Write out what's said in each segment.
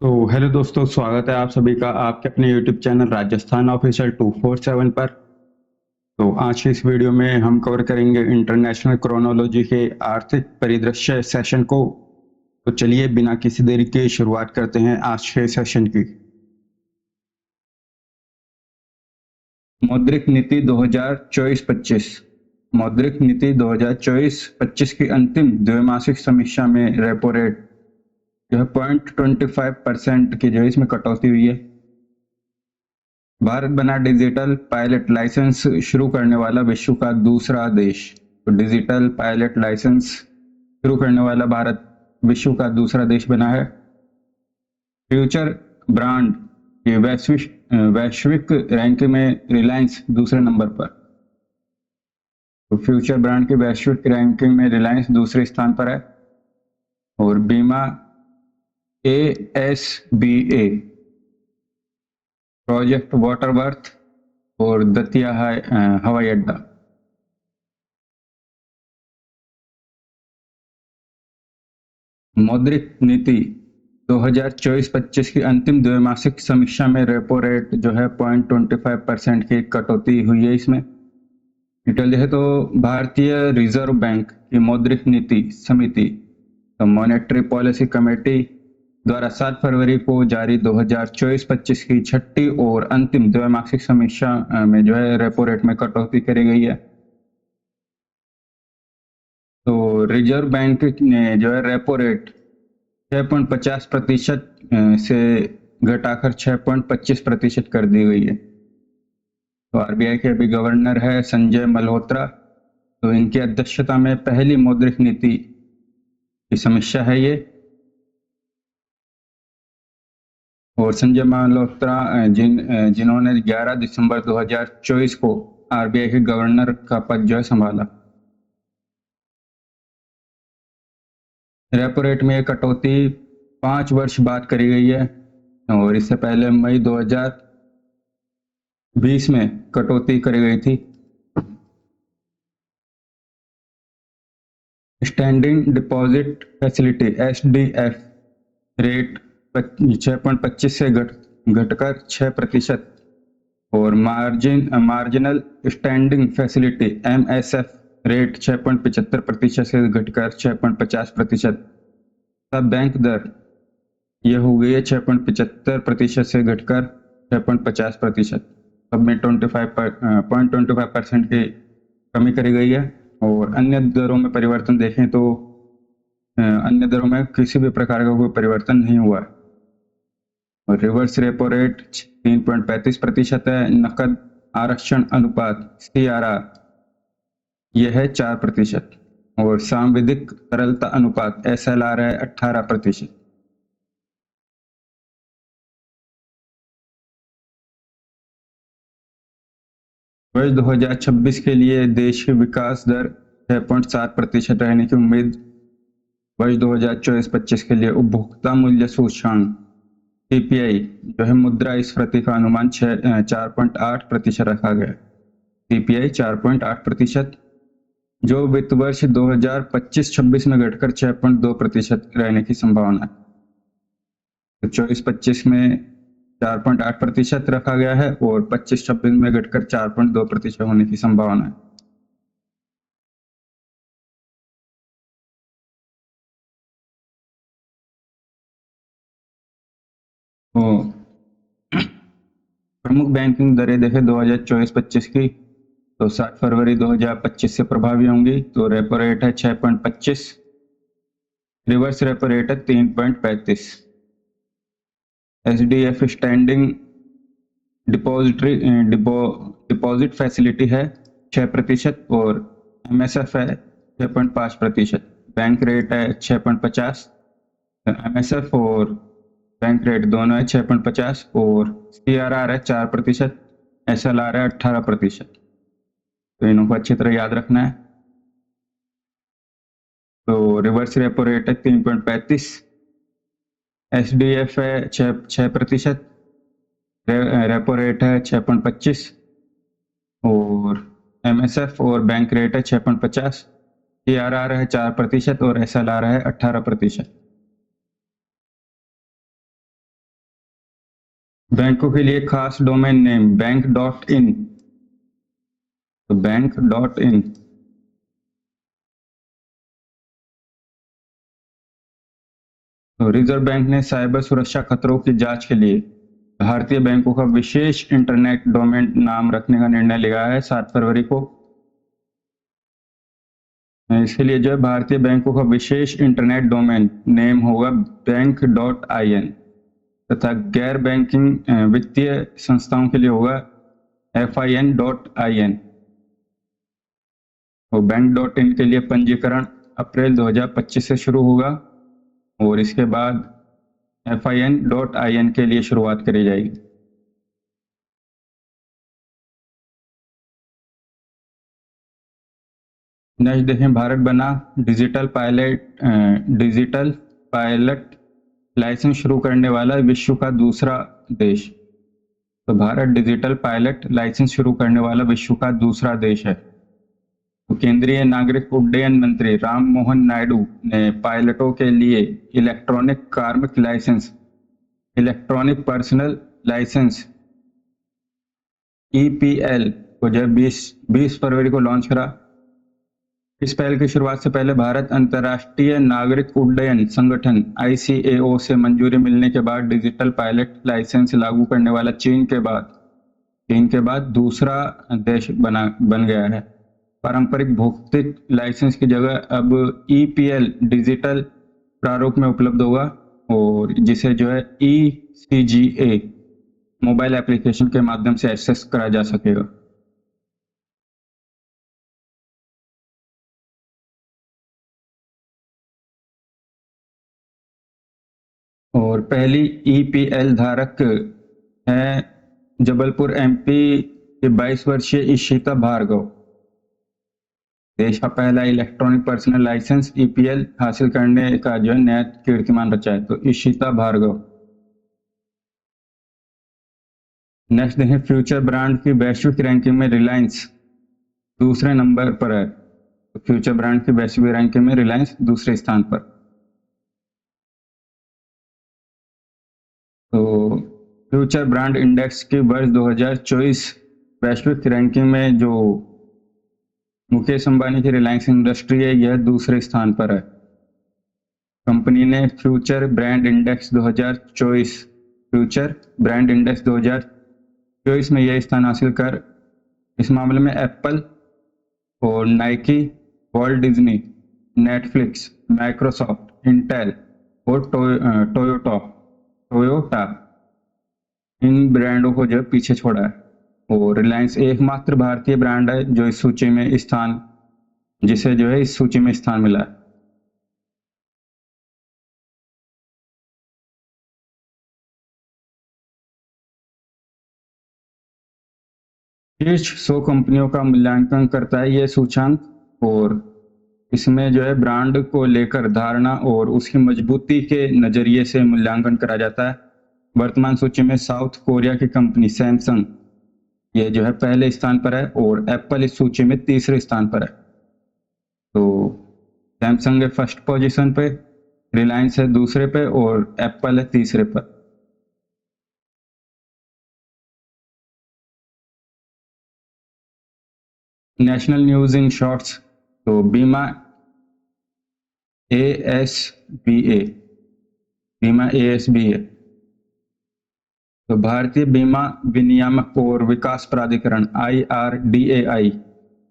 तो हेलो दोस्तों, स्वागत है आप सभी का आपके अपने यूट्यूब चैनल राजस्थान ऑफिशियल 247 पर। तो आज की इस वीडियो में हम कवर करेंगे इंटरनेशनल क्रोनोलॉजी के आर्थिक परिदृश्य सेशन को। तो चलिए बिना किसी देरी के शुरुआत करते हैं आज के सेशन की। मौद्रिक नीति 2024-25। मौद्रिक नीति 2024-25 की अंतिम द्वैमासिक समीक्षा में रेपो रेट जो है 0.25% की जो है इसमें कटौती हुई है। भारत बना डिजिटल पायलट लाइसेंस शुरू करने वाला विश्व का दूसरा देश। तो डिजिटल पायलट लाइसेंस शुरू करने वाला भारत विश्व का दूसरा देश बना है। फ्यूचर ब्रांड की वैश्विक रैंकिंग में रिलायंस दूसरे नंबर पर। तो फ्यूचर ब्रांड की वैश्विक रैंकिंग में रिलायंस दूसरे स्थान पर है। और बीमा ASBA, प्रोजेक्ट वाटरवर्थ और दतिया हवाई अड्डा। मौद्रिक नीति 2024-25 की अंतिम द्वैमासिक समीक्षा में रेपो रेट जो है 0.25% की कटौती हुई है। इसमें डिटेल देखें तो भारतीय रिजर्व बैंक की मौद्रिक नीति समिति तो मॉनेटरी पॉलिसी कमेटी द्वारा 7 फरवरी को जारी 2024-25 की छठी और अंतिम द्वैमासिक समीक्षा में जो है रेपो रेट में कटौती करी गई है। तो रिजर्व बैंक ने जो है रेपो रेट 6.50% से घटाकर 6.25% कर दी गई है। तो आरबीआई के अभी गवर्नर है संजय मल्होत्रा। तो इनकी अध्यक्षता में पहली मौद्रिक नीति की समीक्षा है ये। और संजय मल्होत्रा जिन्होंने 11 दिसंबर 2024 को आरबीआई के गवर्नर का पद जो है संभाला। रेपो रेट में कटौती 5 वर्ष बाद करी गई है। और इससे पहले मई 2020 में कटौती करी गई थी। Standing deposit facility SDF rate 6.25 से घटकर 6%। और marginal standing facility MSF rate 6.75% से घटकर 6.50%। तब बैंक दर यह हो गई है 6.75% से घटकर 6.50%। तब में 0.25% की कमी करी गई है। और अन्य दरों में परिवर्तन देखें तो अन्य दरों में किसी भी प्रकार का कोई परिवर्तन नहीं हुआ है। और रिवर्स रेपो रेट 3.35% है। नकद आरक्षण अनुपात CRR यह है 4%। और सांविधिक तरलता अनुपात SLR है 18%। वर्ष 2026 के लिए देश की विकास दर 6.7% रहने की उम्मीद। वर्ष 2024-25 के लिए उपभोक्ता मूल्य सूचकांक CPI जो है मुद्रास्फीति का अनुमान 4.8% रखा गया। CPI 4.8%, जो वित्त वर्ष 2025-26 में घटकर 6.2% रहने की संभावना है। तो 24-25 में 4.8% रखा गया है और 25-26 में घटकर 4.2% होने की संभावना है। तो प्रमुख बैंकिंग दरें देखें 2024-25 की तो 7 फरवरी 2025 से प्रभावी होंगी। तो रेपो रेट है 6.25, रिवर्स रेपो रेट है 3.35। SDF स्टैंडिंग डिपॉजिट फैसिलिटी है 6% और MSF है 6.5%। बैंक रेट है 6.50। MSF और बैंक रेट दोनों है 6.50 और CRR है 4%, SLR है 18%। तो इनको अच्छी तरह याद रखना है। तो रिवर्स रेपो रेट है 3.35, SDF है 6%, रेपो रेट है 6.25 और MSF और बैंक रेट है 6.50, CRR है 4% और SLR है 18%। बैंकों के लिए खास domain name bank dot in. तो बैंक डॉट इन। तो रिजर्व बैंक ने साइबर सुरक्षा खतरों की जांच के लिए भारतीय बैंकों का विशेष इंटरनेट डोमेन नाम रखने का निर्णय लिया है 7 फरवरी को। इसके लिए जो है भारतीय बैंकों का विशेष इंटरनेट डोमेन नेम होगा बैंक डॉट आई एन, तथा गैर बैंकिंग वित्तीय संस्थाओं के लिए होगा FIN.IN। और बैंक डॉट इन के लिए पंजीकरण अप्रैल 2025 से शुरू होगा और इसके बाद FIN.IN के लिए शुरुआत करी जाएगी। नेक्स्ट देखें, भारत बना डिजिटल पायलट लाइसेंस शुरू करने वाला विश्व का दूसरा देश। तो भारत डिजिटल पायलट लाइसेंस शुरू करने वाला विश्व का दूसरा देश है। तो केंद्रीय नागरिक उड्डयन मंत्री राम मोहन नायडू ने पायलटों के लिए इलेक्ट्रॉनिक कार्मिक licence, electronic personal licence EPL को जो 20 फरवरी को लॉन्च करा। इस पहल की शुरुआत से पहले भारत अंतर्राष्ट्रीय नागरिक उड्डयन संगठन ICAO से मंजूरी मिलने के बाद डिजिटल पायलट लाइसेंस लागू करने वाला चीन के बाद दूसरा देश बन गया है। पारंपरिक भौतिक लाइसेंस की जगह अब EPL डिजिटल प्रारूप में उपलब्ध होगा और जिसे जो है ECGA मोबाइल एप्लीकेशन के माध्यम से एक्सेस करा जा सकेगा। और पहली EPL धारक है जबलपुर MP के 22 वर्षीय इशिता भार्गव। देश का पहला इलेक्ट्रॉनिक पर्सनल लाइसेंस EPL हासिल करने का जो है नया कीर्तिमान रचा है, तो इशिता भार्गव। नेक्स्ट देखें, फ्यूचर ब्रांड की वैश्विक रैंकिंग में रिलायंस दूसरे नंबर पर है। तो फ्यूचर ब्रांड की वैश्विक रैंकिंग में रिलायंस दूसरे स्थान पर। तो फ्यूचर ब्रांड इंडेक्स की वर्ष 2024 वैश्विक रैंकिंग में जो मुकेश अंबानी की रिलायंस इंडस्ट्री है, यह दूसरे स्थान पर है। कंपनी ने फ्यूचर ब्रांड इंडेक्स 2024 में यह स्थान हासिल कर इस मामले में एप्पल और Nike, Walt Disney, Netflix, Microsoft, Intel और टोयोटा इन ब्रांडों को जो पीछे छोड़ा है। और रिलायंस एकमात्र भारतीय ब्रांड है जो इस सूची में स्थान जिसे जो है इस सूची में स्थान मिला है। शीर्ष 100 कंपनियों का मूल्यांकन करता है यह सूचांक और इसमें जो है ब्रांड को लेकर धारणा और उसकी मजबूती के नजरिए से मूल्यांकन करा जाता है। वर्तमान सूची में साउथ कोरिया की कंपनी सैमसंग ये जो है पहले स्थान पर है और एप्पल इस सूची में तीसरे स्थान पर है। तो सैमसंग है फर्स्ट पोजीशन पे, रिलायंस है दूसरे पे और एप्पल है तीसरे पर। नेशनल न्यूज इन शॉर्ट्स, तो बीमा ASBA, बीमा ASBA। तो भारतीय बीमा विनियामक और विकास प्राधिकरण IRDAI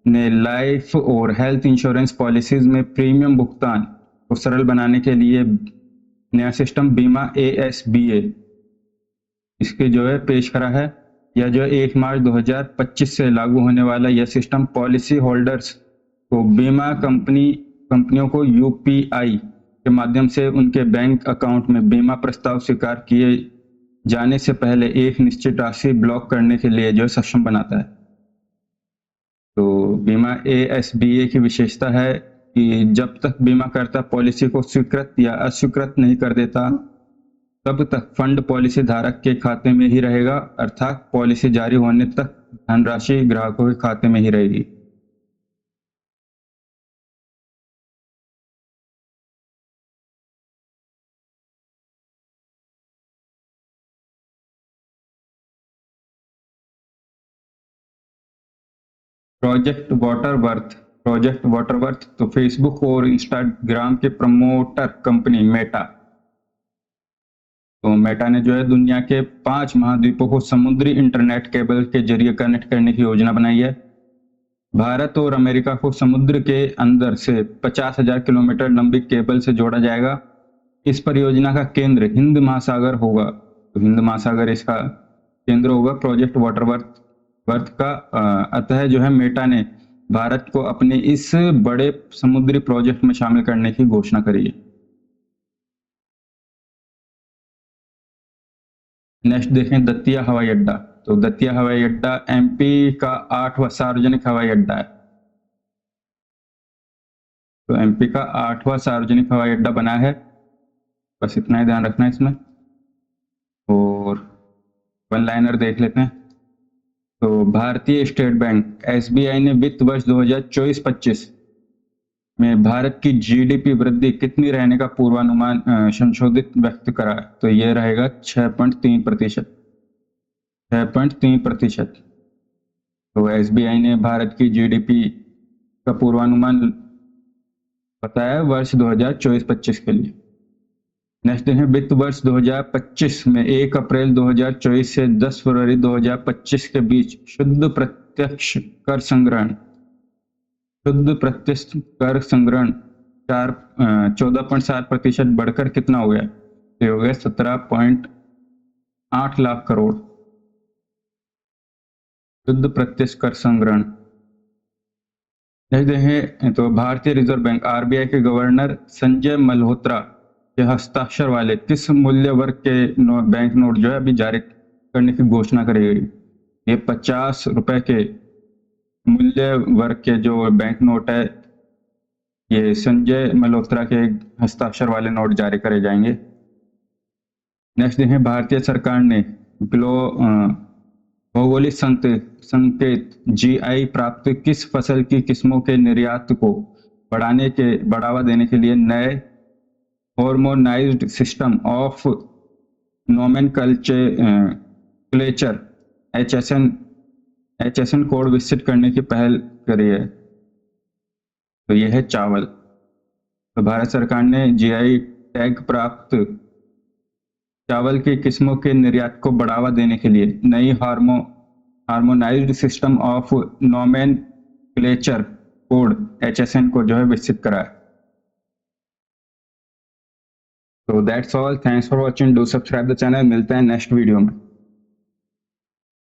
ने लाइफ और हेल्थ इंश्योरेंस पॉलिसीज में प्रीमियम भुगतान को सरल बनाने के लिए नया सिस्टम बीमा ASBA इसके जो है पेश करा है। यह जो 1 मार्च 2025 से लागू होने वाला यह सिस्टम पॉलिसी होल्डर्स को बीमा कंपनियों को UPI के माध्यम से उनके बैंक अकाउंट में बीमा प्रस्ताव स्वीकार किए जाने से पहले एक निश्चित राशि ब्लॉक करने के लिए जो सक्षम बनाता है। तो बीमा ASBA की विशेषता है कि जब तक बीमाकर्ता पॉलिसी को स्वीकृत या अस्वीकृत नहीं कर देता तब तक फंड पॉलिसी धारक के खाते में ही रहेगा, अर्थात पॉलिसी जारी होने तक धनराशि ग्राहकों के खाते में ही रहेगी। प्रोजेक्ट वाटरवर्थ तो फेसबुक और इंस्टाग्राम के प्रमोटर कंपनी मेटा। तो मेटा ने जो है दुनिया के 5 महाद्वीपों को समुद्री इंटरनेट केबल के जरिए कनेक्ट करने की योजना बनाई है। भारत और अमेरिका को समुद्र के अंदर से 50,000 किलोमीटर लंबी केबल से जोड़ा जाएगा। इस परियोजना का केंद्र हिंद महासागर होगा। तो हिंद महासागर इसका केंद्र होगा प्रोजेक्ट वाटरवर्थ का। अतः जो है मेटा ने भारत को अपने इस बड़े समुद्री प्रोजेक्ट में शामिल करने की घोषणा करी है। नेक्स्ट देखें दतिया हवाई अड्डा। तो दतिया हवाई अड्डा एमपी का 8वां सार्वजनिक हवाई अड्डा है। तो एमपी का 8वां सार्वजनिक हवाई अड्डा बना है। बस इतना ही ध्यान रखना है इसमें। और वन लाइनर देख लेते हैं। तो भारतीय स्टेट बैंक एसबीआई ने वित्त वर्ष 2024-25 में भारत की जीडीपी वृद्धि कितनी रहने का पूर्वानुमान संशोधित व्यक्त करा। तो ये रहेगा 6.3%। 6.3%। तो एसबीआई ने भारत की जीडीपी का पूर्वानुमान बताया वर्ष 2024-25 के लिए। नेक्स्ट है वित्त वर्ष 2025 में 1 अप्रैल 2024 से 10 फरवरी 2025 के बीच शुद्ध प्रत्यक्ष कर संग्रहण 14.7% बढ़कर कितना हो गया। तो हो गया 17.8 लाख करोड़ शुद्ध प्रत्यक्ष कर संग्रहण। देखें तो भारतीय रिजर्व बैंक आरबीआई के गवर्नर संजय मल्होत्रा के हस्ताक्षर वाले किस मूल्य वर्ग के बैंक नोट जो है अभी जारी करने की घोषणा करी गई। ये 50 रुपए के मूल्य वर्ग के जो बैंक नोट है ये संजय मल्होत्रा के हस्ताक्षर वाले नोट जारी करे जाएंगे। नेक्स्ट देखें भारतीय सरकार ने भौगोलिक संकेत जीआई प्राप्त किस फसल की किस्मों के निर्यात को बढ़ावा देने के लिए नए harmonised system of nomenclature HSN code विकसित करने की पहल करी है। तो यह है चावल। तो भारत सरकार ने जीआई टैग प्राप्त चावल की किस्मों के निर्यात को बढ़ावा देने के लिए नई harmonised system of nomenclature code HSN को जो है विकसित करा है। तो that's all, thanks for watching, do subscribe the channel. मिलते हैं नेक्स्ट वीडियो में।